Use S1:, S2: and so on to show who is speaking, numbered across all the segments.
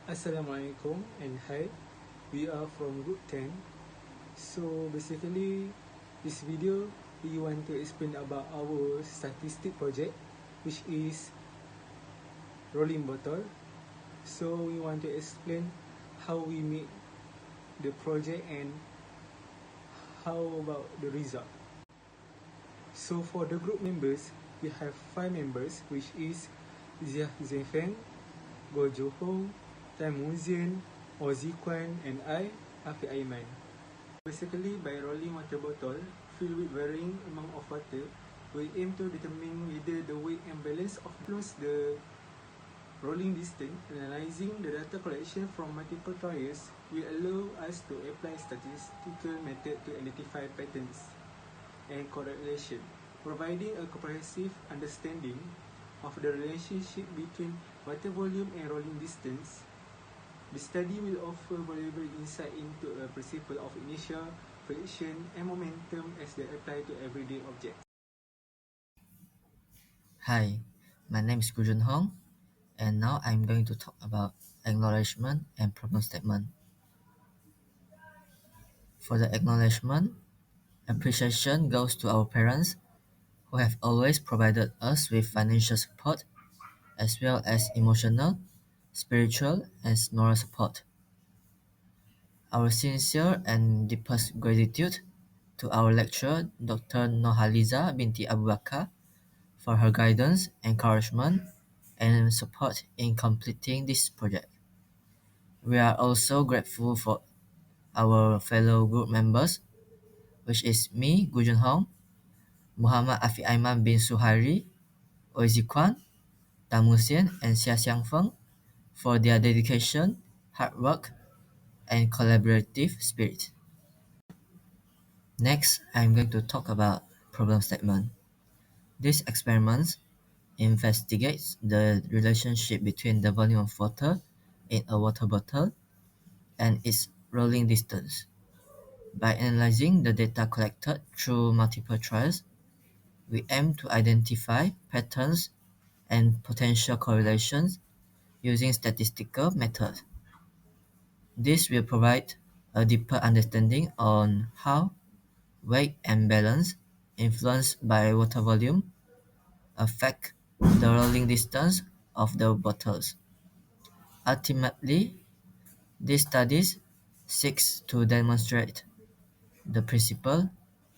S1: Assalamualaikum and hi, we are from group 10. So basically, this video we want to explain about our statistic project, which is rolling bottle. So we want to explain how we make the project and how about the result. So for the group members, we have 5 members, which is Zia Zhenfeng, Go Johong, Tai Muzian, Ozzy Kwan, and I, Afi Aiman. Basically, by rolling water bottle filled with varying amount of water, we aim to determine whether the weight and balance of plus the rolling distance. Analyzing the data collection from multiple trials will allow us to apply statistical method to identify patterns and correlation, providing a comprehensive understanding of the relationship between water volume and rolling distance. The study will offer valuable insight into a principle of inertia, friction, and momentum as they apply to everyday objects.
S2: Hi, my name is Gujun Hong, and now I'm going to talk about acknowledgement and problem statement. For the acknowledgement, appreciation goes to our parents who have always provided us with financial support as well as emotional, spiritual, and moral support. Our sincere and deepest gratitude to our lecturer, Dr. Nohaliza binti Abu Bakar, for her guidance, encouragement, and support in completing this project. We are also grateful for our fellow group members, which is me, Gu Junhong, Muhammad Afi Aiman bin Suhairi, Oizi Kwan, Tamu Sian, and Xia Xiang Feng for their dedication, hard work, and collaborative spirit. Next, I'm going to talk about problem statement. This experiment investigates the relationship between the volume of water in a water bottle and its rolling distance. By analyzing the data collected through multiple trials, we aim to identify patterns and potential correlations using statistical methods. This will provide a deeper understanding on how weight and balance, influenced by water volume, affect the rolling distance of the bottles. Ultimately, these studies seeks to demonstrate the principle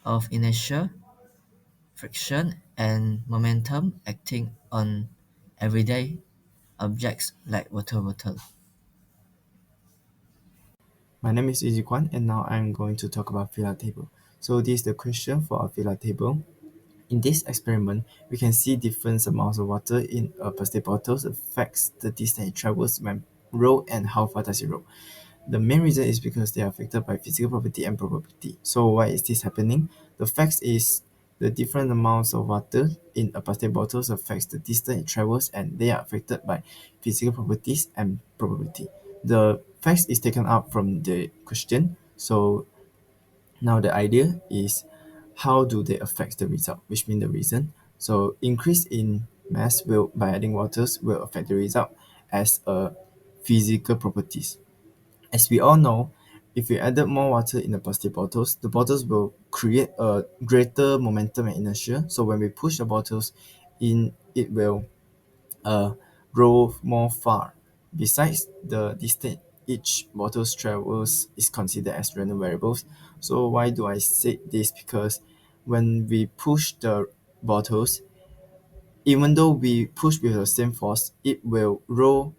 S2: of inertia, friction, and momentum acting on everyday objects like water bottle.
S3: My name is Iji Kwan, and now I'm going to talk about Fila table. So this is the question for our Fila table. In this experiment, we can see different amounts of water in a plastic bottle affects the distance it travels when roll and how far does it roll. The main reason is because they are affected by physical property and probability. So why is this happening? The fact is the different amounts of water in a plastic bottle affects the distance it travels, and they are affected by physical properties and probability. The fact is taken up from the question. So now the idea is how do they affect the result, which means the reason. So increase in mass will by adding waters will affect the result as a physical properties. As we all know, if we added more water in the bottles will create a greater momentum and inertia. So when we push the bottles in, it will uh, roll more far. Besides, the distance each bottle travels is considered as random variables. So why do I say this? Because when we push the bottles, even though we push with the same force, it will roll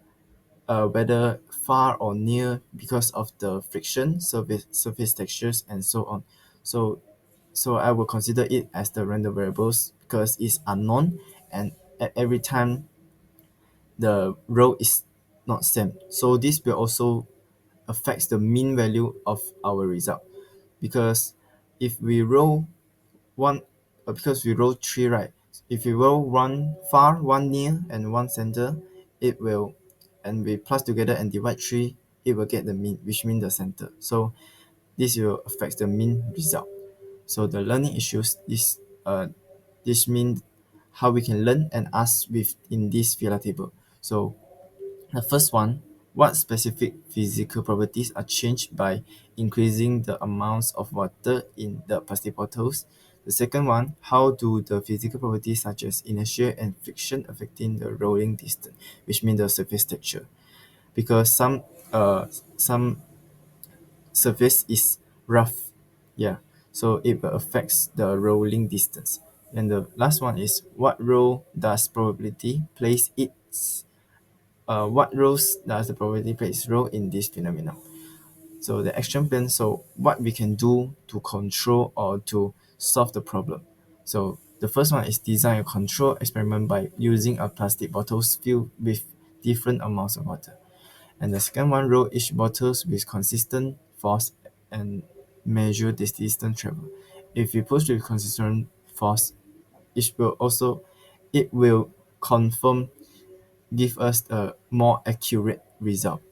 S3: whether far or near because of the friction, surface textures, and so on. So, so I will consider it as the random variables because it's unknown, and at every time the row is not same. So this will also affects the mean value of our result because if we roll one because we roll three, right? If we roll one far, one near, and one center, it will, and we plus together and divide three, it will get the mean, which means the center. So this will affect the mean result. So the learning issues is this means how we can learn and ask with in this Vila table. So the first one, what specific physical properties are changed by increasing the amounts of water in the plastic bottles. The second one, how do the physical properties such as inertia and friction affecting the rolling distance, which means the surface texture. Because some surface is rough, yeah, so it affects the rolling distance. And the last one is, what role does probability plays its what roles does the probability play its role in this phenomenon? So the action plan, so what we can do to control or to solve the problem. So the first one is design a control experiment by using a plastic bottles filled with different amounts of water. And the second one, roll each bottles with consistent force and measure the distance travel. If we push with consistent force, it will confirm give us a more accurate result.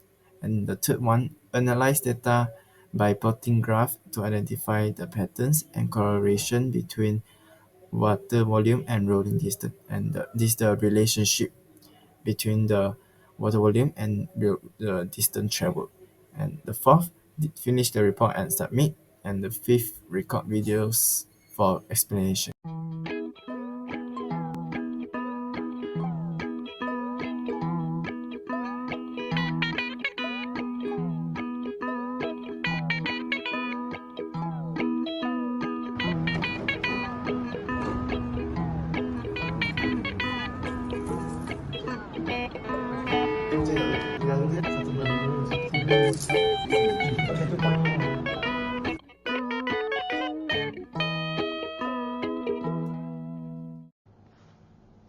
S3: And the third one, analyze data by plotting graph to identify the patterns and correlation between water volume and rolling distance. And this is the relationship between the water volume and the distance traveled. And the fourth, finish the report and submit. And the fifth, record videos for explanation.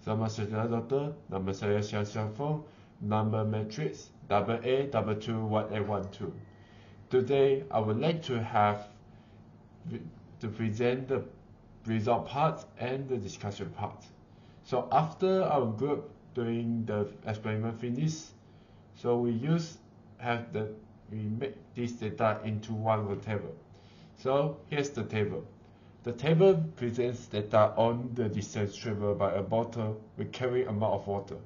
S4: Selamat sejahtera doktor, nama saya Xiang Xiangfeng, number matrix AA221A12. Today, I would like to present the result part and the discussion part. So after our group doing the experiment finish, so we make this data into one table. So here's the table. The table presents data on the distance traveled by a bottle with carrying amount of water,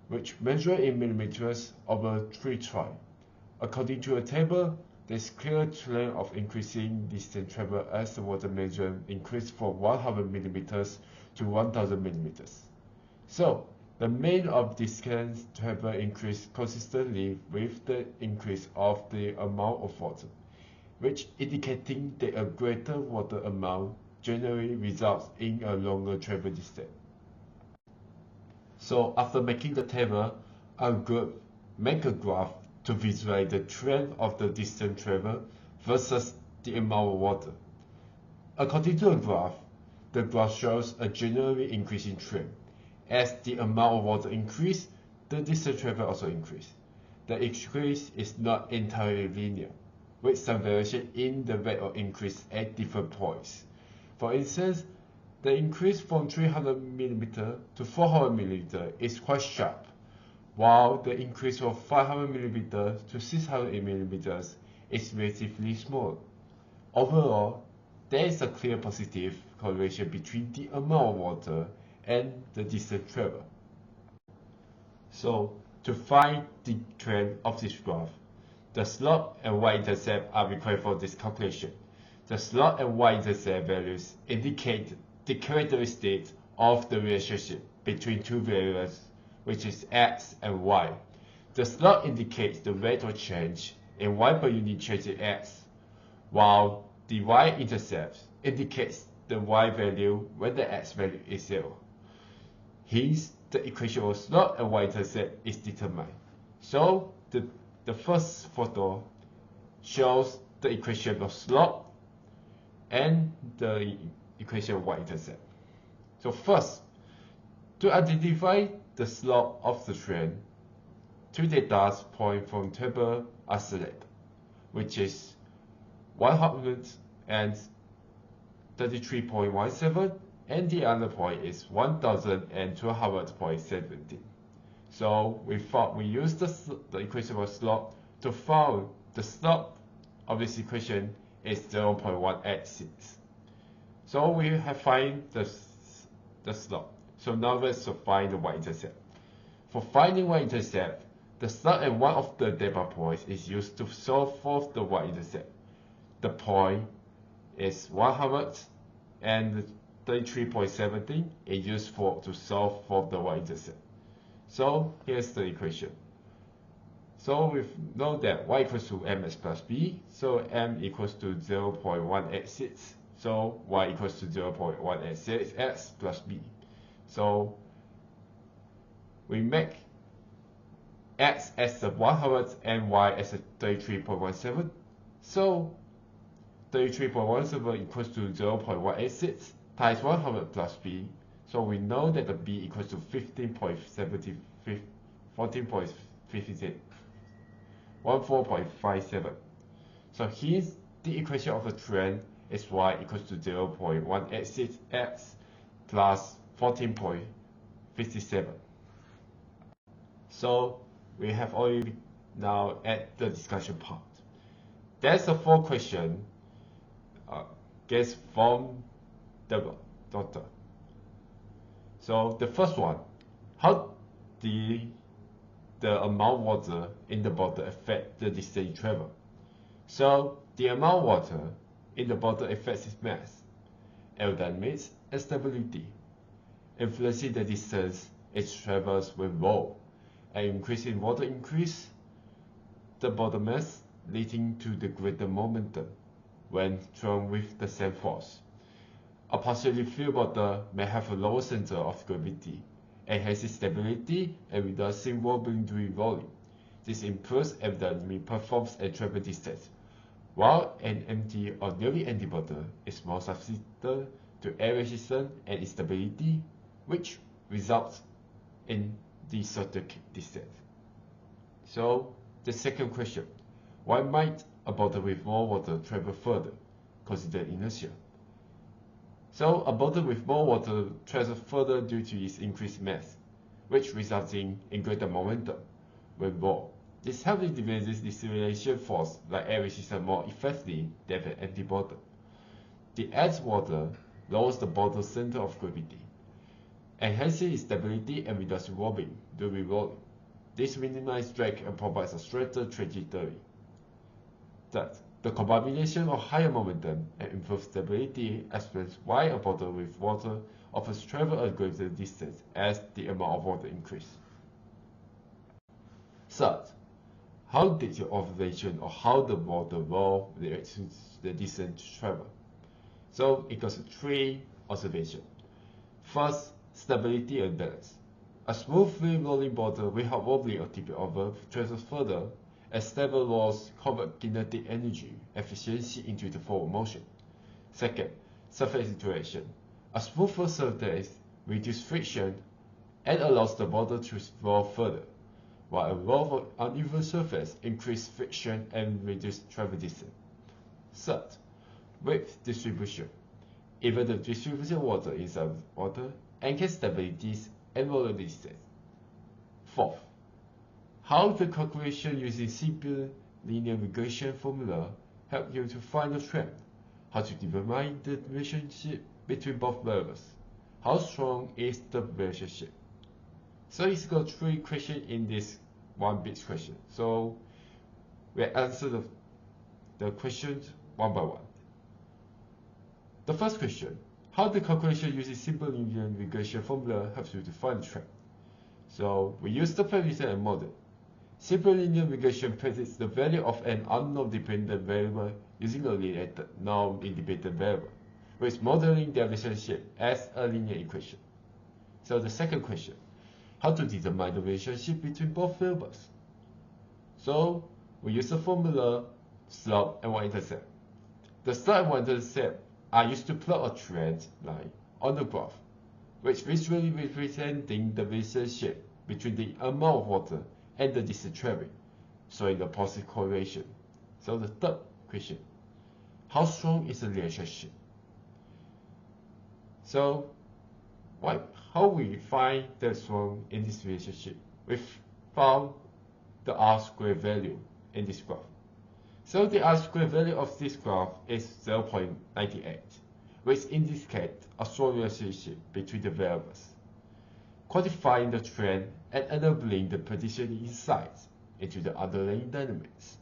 S4: which measured in millimeters over 3 try. According to the table, there's clear trend of increasing distance traveled as the water measure increased from 100 millimeters to 1000 millimeters. So the mean of distance traveled increased consistently with the increase of the amount of water, which indicating that a greater water amount generally results in a longer travel distance. So after making the table, our group make a graph to visualize the trend of the distance traveled versus the amount of water. According to the graph shows a generally increasing trend. As the amount of water increase, the distance traveled also increase. The increase is not entirely linear, with some variation in the rate of increase at different points. For instance, the increase from 300 mm to 400 mm is quite sharp, while the increase from 500 mm to 600 mm is relatively small. Overall, there is a clear positive correlation between the amount of water and the distance traveled. So, to find the trend of this graph, the slope and y-intercept are required for this calculation. The slope and y-intercept values indicate the characteristics of the relationship between two variables, which is x and y. The slope indicates the rate of change in y per unit change in x, while the y-intercept indicates the y value when the x value is 0. Hence, the equation of slope and y-intercept is determined. So, the first photo shows the equation of slope and the equation of y-intercept. So first, to identify the slope of the trend, two data points from table are selected, which is 133.17 and the other point is 1200.17. So we use the equation of slope to find the slope of this equation is 0.186. So we have find the slope. So now let's find the y-intercept. For finding y-intercept, The slot at one of the data points is used to solve for the y-intercept. The point is 133.17 is used to solve for the y-intercept. So here's the equation. So we know that y equals to ms plus b, so m equals to 0.186, so y equals to 0.186x plus b. So we make x as the 100 and y as a 33.17. So 33.17 equals to 0.186 times 100 plus b. So we know that the b equals to 14.57. So here's the equation of the trend is y equals to 0.186x plus 14.57. So we have already now at the discussion part. That's the 4 questions guessed from the doctor. So the first one, how did the amount of water in the bottle affect the distance travel? So the amount of water in the bottle affects its mass, aerodynamics, and stability, influencing the distance it travels with roll. An increase in water increase the bottle mass, leading to the greater momentum when thrown with the same force. A partially filled bottle may have a lower center of gravity, enhancing stability and reducing wobbling during rolling. This improves aerodynamic performance and travel distance, while an empty or nearly empty bottle is more susceptible to air resistance and instability, which results in the shorter distance. So the second question, why might a bottle with more water travel further? Consider inertia. So a bottle with more water travels further due to its increased mass, which results in greater momentum when rolled. This heavily diminishes deceleration force like air resistance more effectively than an empty bottle. The added water lowers the bottle's center of gravity, enhancing its stability and reducing wobbling during rolling. This minimizes drag and provides a straighter trajectory. Third, the combination of higher momentum and improved stability explains why a bottle with water offers travel a greater distance as the amount of water increases. Third, how did your observation of how the water roll relates to the distance travel? So it goes to 3 observations. First, stability and balance. A smoothly rolling bottle without wobbling or tipping over travels further, as stable rolls convert kinetic energy efficiency into the forward motion. Second, surface interaction. A smoother surface reduces friction and allows the bottle to roll further, while a roll of uneven surface increases friction and reduces travel distance. Third, width distribution. Even the distribution of water inside water enhances stability and roller distance. Fourth, how the calculation using simple linear regression formula help you to find the trend, how to determine the relationship between both variables, how strong is the relationship. So it's got 3 questions in this 1 bit question. So we answer the questions one by one. The first question, how the calculation using simple linear regression formula helps you to find the trend. So we use the parameter and model. Simple linear regression predicts the value of an unknown dependent variable using a related non-independent variable, with modeling their relationship as a linear equation. So the second question, how to determine the relationship between both variables. So we use the formula slope and y-intercept. The slope and y-intercept are used to plot a trend line on the graph, which visually representing the relationship between the amount of water and the distance traveled, showing a positive correlation. So the third question, how strong is the relationship? So how we find the strong in this relationship? We found the R-squared value in this graph. So the R-squared value of this graph is 0.98, which indicates a strong relationship between the variables. Quantifying the trend and enabling the partitioning insights into the underlying dynamics.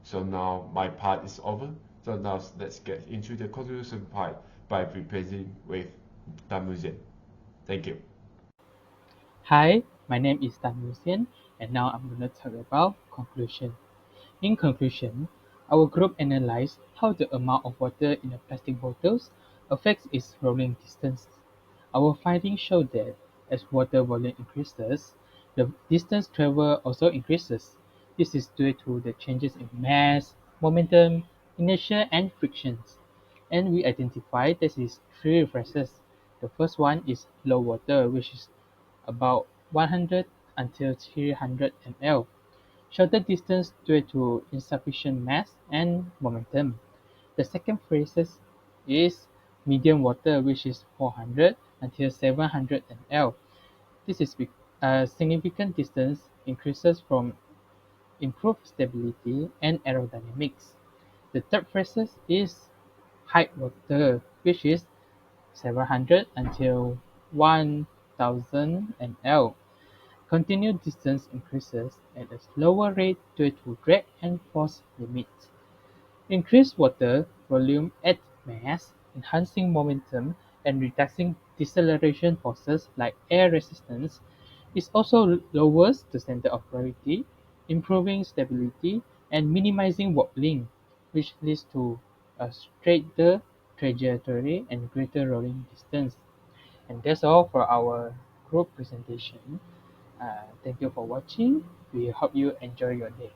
S4: So now my part is over. So now let's get into the conclusion part by presenting with Tamuzian. Thank you.
S5: Hi, my name is Tan Lucian, and now I'm going to talk about conclusion. In conclusion, our group analyzed how the amount of water in the plastic bottles affects its rolling distance. Our findings show that as water volume increases, the distance traveled also increases. This is due to the changes in mass, momentum, inertia, and frictions. And we identified this is three phases. The first one is low water, which is about 100 until 300 ml. Shorter distance due to insufficient mass and momentum. The second phase is medium water, which is 400 until 700 ml. This is a significant distance increases from improved stability and aerodynamics. The third phase is high water, which is 700 until 1000 ml. Continued distance increases at a slower rate due to drag and force limits. Increased water volume adds mass, enhancing momentum and reducing deceleration forces like air resistance. It also lowers the center of gravity, improving stability and minimizing wobbling, which leads to a straighter trajectory and greater rolling distance. And that's all for our group presentation. Thank you for watching. We hope you enjoy your day.